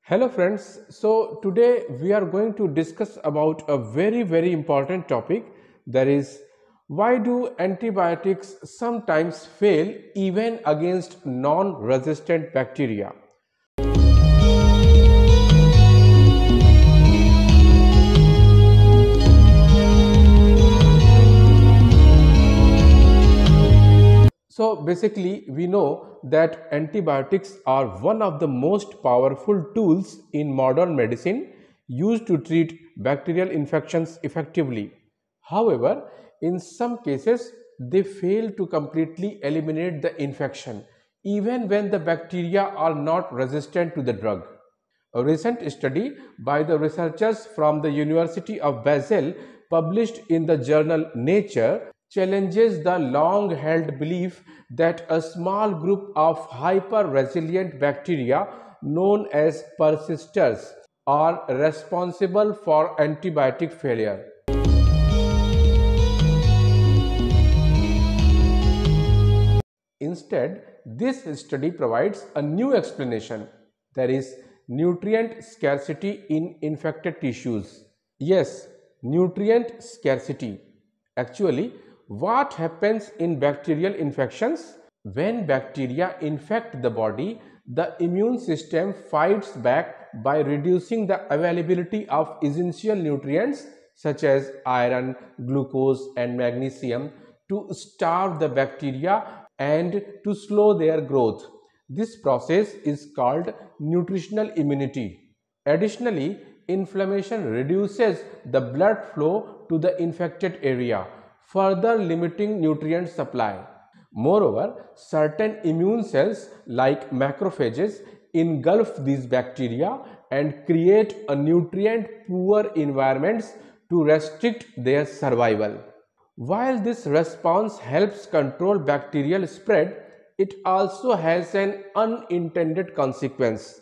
Hello friends, so today we are going to discuss about a very important topic, that is, why do antibiotics sometimes fail even against non-resistant bacteria? So basically, we know that antibiotics are one of the most powerful tools in modern medicine used to treat bacterial infections effectively. However, in some cases, they fail to completely eliminate the infection, even when the bacteria are not resistant to the drug. A recent study by the researchers from the University of Basel, published in the journal Nature, challenges the long held belief that a small group of hyper resilient bacteria known as persisters are responsible for antibiotic failure. Instead, this study provides a new explanation, that is, nutrient scarcity in infected tissues. Yes, nutrient scarcity. Actually, what happens in bacterial infections? When bacteria infect the body, the immune system fights back by reducing the availability of essential nutrients such as iron, glucose, and magnesium to starve the bacteria and to slow their growth. This process is called nutritional immunity. Additionally, inflammation reduces the blood flow to the infected area, further limiting nutrient supply. Moreover, certain immune cells like macrophages engulf these bacteria and create a nutrient poor environments to restrict their survival. While this response helps control bacterial spread, it also has an unintended consequence.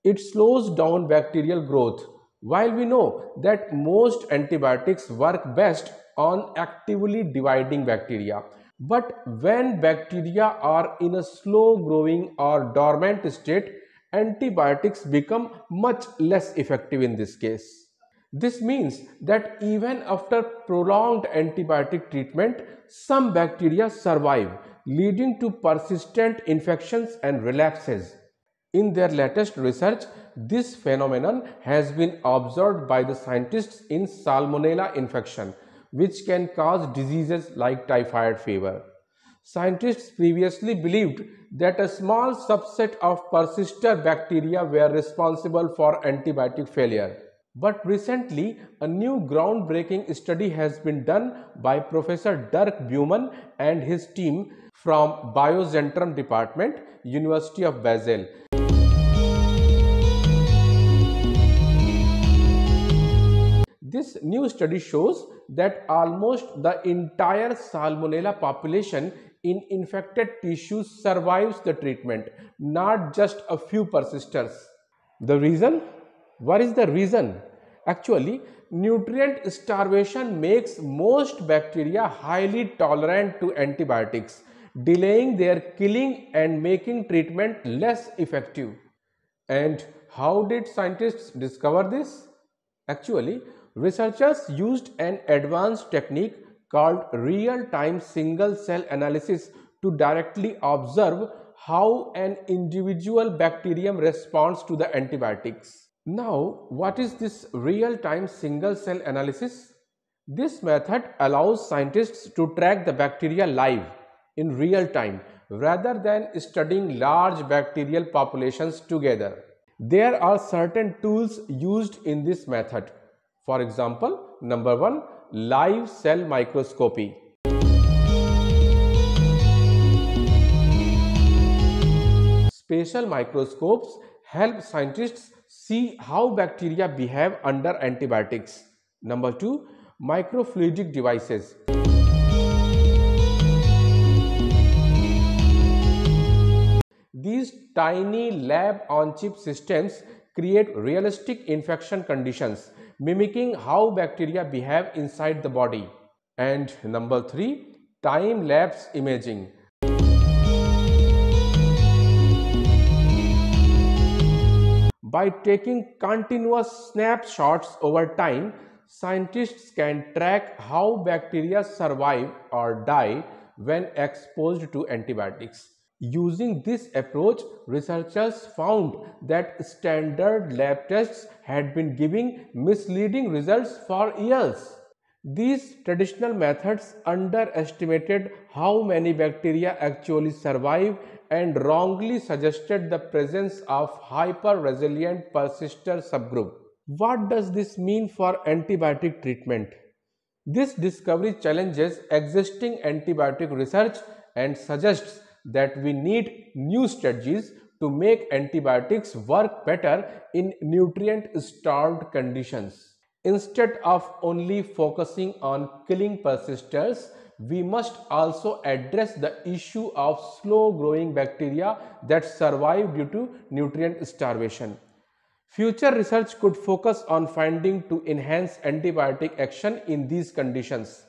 It slows down bacterial growth. While we know that most antibiotics work best on actively dividing bacteria, but when bacteria are in a slow growing or dormant state, antibiotics become much less effective in this case. This means that even after prolonged antibiotic treatment, some bacteria survive, leading to persistent infections and relapses. In their latest research, this phenomenon has been observed by the scientists in Salmonella infection, which can cause diseases like typhoid fever. Scientists previously believed that a small subset of persister bacteria were responsible for antibiotic failure. But recently, a new groundbreaking study has been done by Professor Dirk Beumann and his team from Biozentrum Department, University of Basel. This new study shows that almost the entire Salmonella population in infected tissues survives the treatment, not just a few persisters. The reason? What is the reason? Actually, nutrient starvation makes most bacteria highly tolerant to antibiotics, delaying their killing and making treatment less effective. And how did scientists discover this? Actually, researchers used an advanced technique called real-time single-cell analysis to directly observe how an individual bacterium responds to the antibiotics. Now, what is this real-time single-cell analysis? This method allows scientists to track the bacteria live in real time rather than studying large bacterial populations together. There are certain tools used in this method. For example, number one, live cell microscopy. Special microscopes help scientists see how bacteria behave under antibiotics. Number two, microfluidic devices. These tiny lab-on-chip systems create realistic infection conditions, mimicking how bacteria behave inside the body. And number three, time-lapse imaging. By taking continuous snapshots over time, scientists can track how bacteria survive or die when exposed to antibiotics. Using this approach, researchers found that standard lab tests had been giving misleading results for years. These traditional methods underestimated how many bacteria actually survive and wrongly suggested the presence of hyper-resilient persister subgroup. What does this mean for antibiotic treatment? This discovery challenges existing antibiotic research and suggests that we need new strategies to make antibiotics work better in nutrient-starved conditions. Instead of only focusing on killing persisters, we must also address the issue of slow growing bacteria that survive due to nutrient starvation. Future research could focus on finding to enhance antibiotic action in these conditions,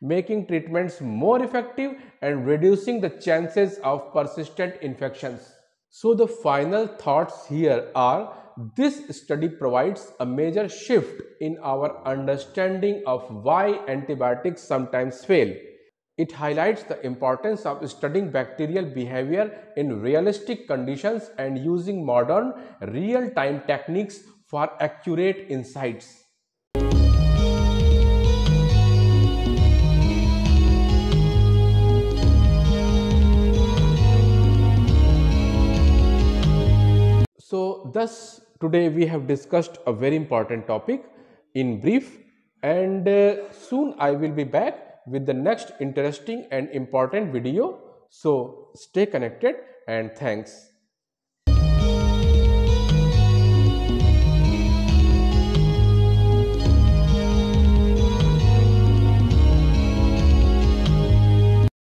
making treatments more effective and reducing the chances of persistent infections. So the final thoughts here are, this study provides a major shift in our understanding of why antibiotics sometimes fail. It highlights the importance of studying bacterial behavior in realistic conditions and using modern real-time techniques for accurate insights. So thus today we have discussed a very important topic in brief, and soon I will be back with the next interesting and important video. So stay connected and thanks.